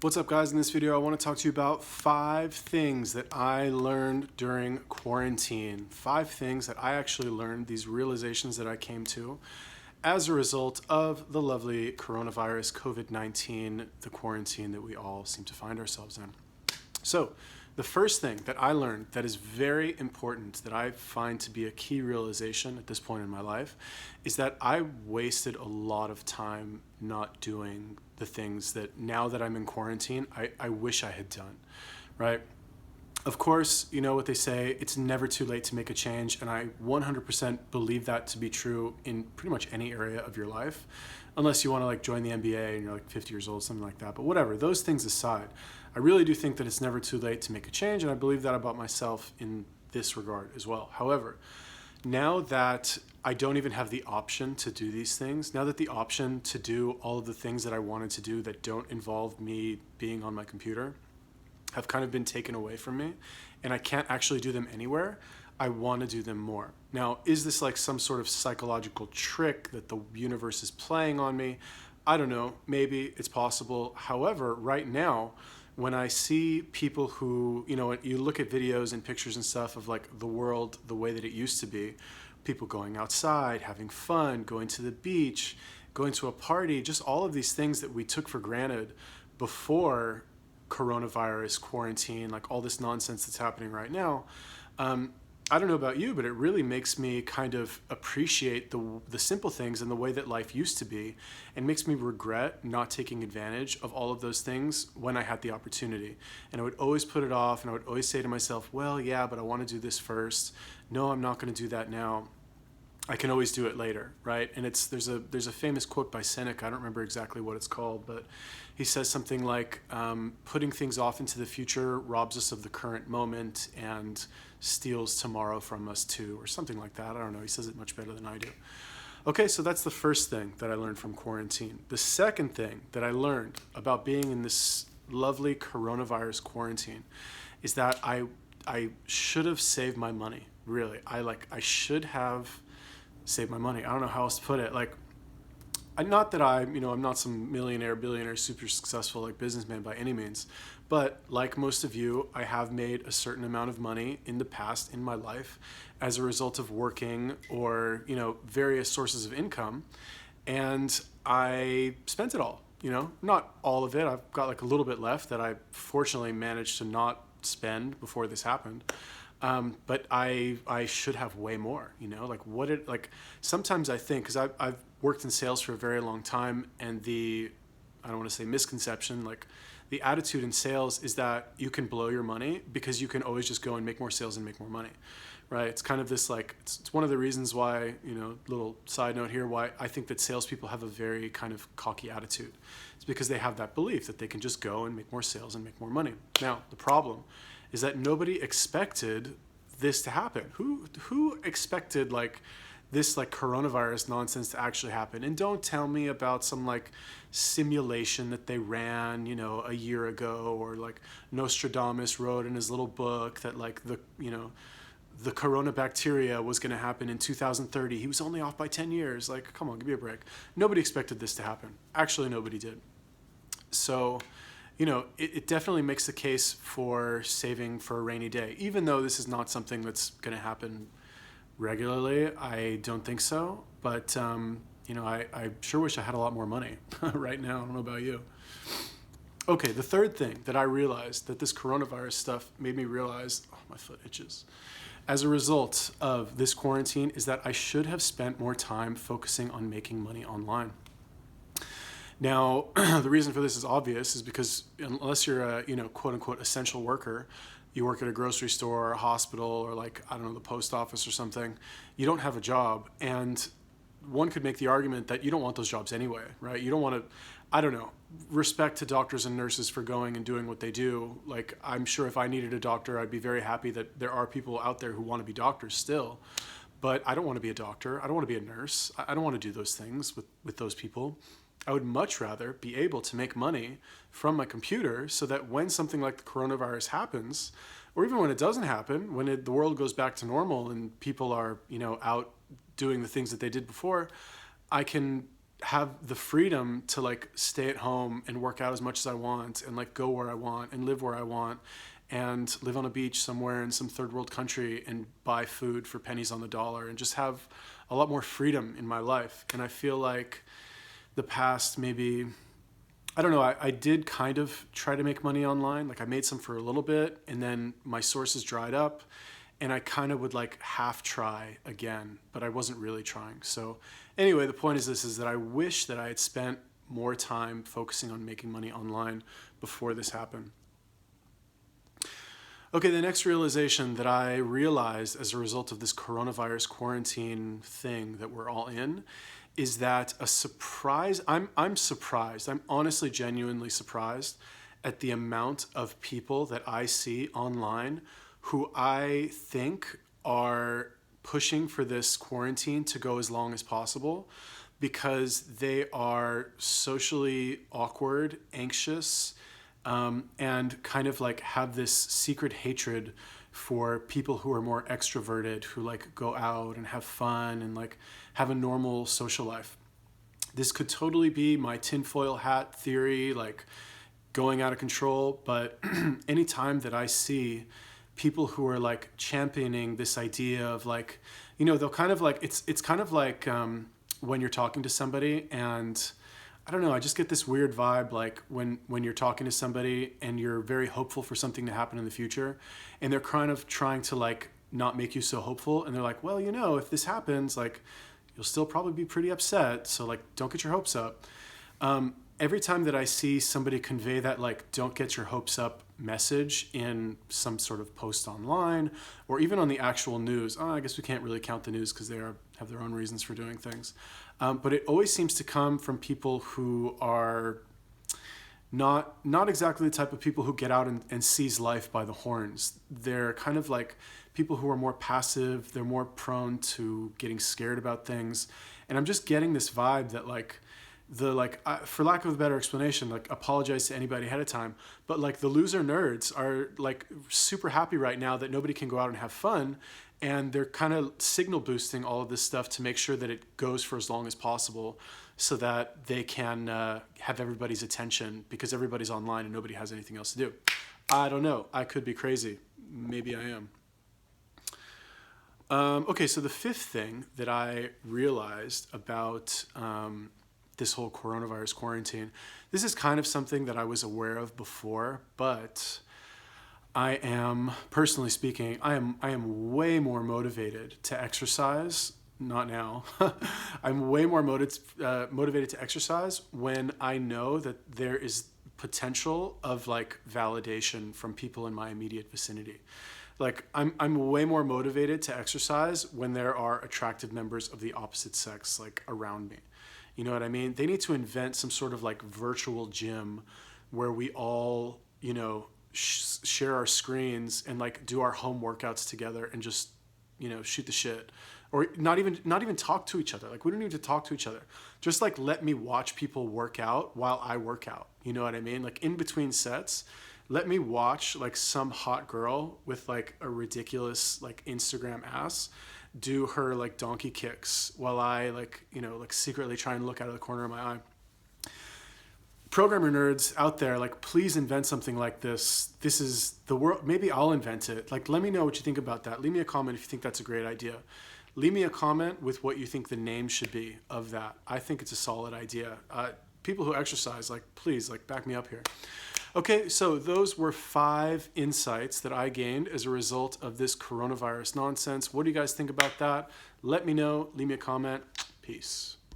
What's up, guys? In this video I want to talk to you about 5 things that I learned during quarantine. 5 things that I actually learned, these realizations that I came to as a result of the lovely coronavirus, COVID-19, the quarantine that we all seem to find ourselves in. So the first thing that I learned that is very important, that I find to be a key realization at this point in my life, is that I wasted a lot of time not doing the things that now that I'm in quarantine, I wish I had done, right? Of course, you know what they say, it's never too late to make a change, and I 100% believe that to be true in pretty much any area of your life, unless you want to like join the NBA and you're like 50 years old, something like that. But whatever, those things aside, I really do think that it's never too late to make a change, and I believe that about myself in this regard as well. However, now that I don't even have the option to do these things, now that the option to do all of the things that I wanted to do that don't involve me being on my computer have kind of been taken away from me, and I can't actually do them anywhere, I want to do them more. Now, is this like some sort of psychological trick that the universe is playing on me? I don't know, maybe it's possible. However, right now, when I see people who, you know, you look at videos and pictures and stuff of like the world the way that it used to be, people going outside, having fun, going to the beach, going to a party, just all of these things that we took for granted before coronavirus, quarantine, like all this nonsense that's happening right now. I don't know about you, but it really makes me kind of appreciate the simple things and the way that life used to be, and makes me regret not taking advantage of all of those things when I had the opportunity. And I would always put it off, and I would always say to myself, well, yeah, but I want to do this first. No, I'm not going to do that now. I can always do it later, right? And there's a famous quote by Seneca. I don't remember exactly what it's called, but he says something like, putting things off into the future robs us of the current moment and steals tomorrow from us too, or something like that. I don't know. He says it much better than I do. Okay, so that's the first thing that I learned from quarantine. The second thing that I learned about being in this lovely coronavirus quarantine is that I should have saved my money. Really, I should have save my money. I don't know how else to put it. Like, not that I'm not some millionaire, billionaire, super successful like businessman by any means, but like most of you, I have made a certain amount of money in the past in my life as a result of working or, various sources of income, and I spent it all, not all of it. I've got like a little bit left that I fortunately managed to not spend before this happened. But I should have way more, sometimes I think, because I've worked in sales for a very long time, and I don't want to say misconception, like the attitude in sales is that you can blow your money because you can always just go and make more sales and make more money, right? It's kind of this like, it's one of the reasons why, little side note here, why I think that salespeople have a very kind of cocky attitude. It's because they have that belief that they can just go and make more sales and make more money. Now, the problem is that nobody expected this to happen. Who expected like this like coronavirus nonsense to actually happen? And don't tell me about some like simulation that they ran, a year ago, or like Nostradamus wrote in his little book that like the corona bacteria was going to happen in 2030. He was only off by 10 years. Like, come on, give me a break. Nobody expected this to happen. Actually, nobody did. So, it definitely makes the case for saving for a rainy day. Even though this is not something that's going to happen regularly, I don't think so. But, I sure wish I had a lot more money right now. I don't know about you. Okay, the third thing that I realized that this coronavirus stuff made me realize, oh, my foot itches, as a result of this quarantine, is that I should have spent more time focusing on making money online. Now, the reason for this is obvious, is because unless you're a, quote unquote essential worker, you work at a grocery store or a hospital or like, I don't know, the post office or something, you don't have a job. And one could make the argument that you don't want those jobs anyway, right? You don't want to, I don't know, respect to doctors and nurses for going and doing what they do. Like, I'm sure if I needed a doctor, I'd be very happy that there are people out there who want to be doctors still. But I don't want to be a doctor. I don't want to be a nurse. I don't want to do those things with those people. I would much rather be able to make money from my computer so that when something like the coronavirus happens, or even when it doesn't happen, when the world goes back to normal and people are, out doing the things that they did before, I can have the freedom to like stay at home and work out as much as I want and like go where I want and live where I want and live on a beach somewhere in some third world country and buy food for pennies on the dollar and just have a lot more freedom in my life. And I feel like the past maybe, I don't know, I did kind of try to make money online. Like I made some for a little bit and then my sources dried up and I kind of would like half try again, but I wasn't really trying. So anyway, the point is this, is that I wish that I had spent more time focusing on making money online before this happened. Okay, the next realization that I realized as a result of this coronavirus quarantine thing that we're all in is that a surprise, I'm surprised, I'm honestly genuinely surprised at the amount of people that I see online who I think are pushing for this quarantine to go as long as possible because they are socially awkward, anxious, and kind of like have this secret hatred for people who are more extroverted, who like go out and have fun and like have a normal social life. This could totally be my tinfoil hat theory, like going out of control, but anytime that I see people who are like championing this idea of like, you know, they'll kind of like, it's kind of like when you're talking to somebody and I don't know, I just get this weird vibe like when you're talking to somebody and you're very hopeful for something to happen in the future and they're kind of trying to like not make you so hopeful and they're like, well, you know, if this happens, like you'll still probably be pretty upset, so like don't get your hopes up. Every time that I see somebody convey that like don't get your hopes up message in some sort of post online or even on the actual news, I guess we can't really count the news because they have their own reasons for doing things. But it always seems to come from people who are not exactly the type of people who get out and seize life by the horns. They're kind of like people who are more passive. They're more prone to getting scared about things. And I'm just getting this vibe that like, for lack of a better explanation, like apologize to anybody ahead of time, but like the loser nerds are like super happy right now that nobody can go out and have fun. And they're kind of signal boosting all of this stuff to make sure that it goes for as long as possible so that they can have everybody's attention because everybody's online and nobody has anything else to do. I don't know. I could be crazy. Maybe I am. Okay, so the fifth thing that I realized about this whole coronavirus quarantine, this is kind of something that I was aware of before, but I am, personally speaking, I am way more motivated to exercise, not now. I'm way more motivated to exercise when I know that there is potential of like validation from people in my immediate vicinity. Like I'm way more motivated to exercise when there are attractive members of the opposite sex like around me. You know what I mean? They need to invent some sort of like virtual gym where we all, you know, share our screens and like do our home workouts together and just, you know, shoot the shit, or not even talk to each other. Like we don't need to talk to each other. Just like let me watch people work out while I work out. You know what I mean? Like in between sets, let me watch like some hot girl with like a ridiculous like Instagram ass do her like donkey kicks while I like, you know, like secretly try and look out of the corner of my eye. Programmer nerds out there, like please invent something like this. This is the world. Maybe I'll invent it. Like let me know what you think about that. Leave me a comment if you think that's a great idea. Leave me a comment with what you think the name should be of that. I think it's a solid idea. People who exercise, like please like back me up here. Okay, so those were 5 insights that I gained as a result of this coronavirus nonsense. What do you guys think about that? Let me know. Leave me a comment. Peace.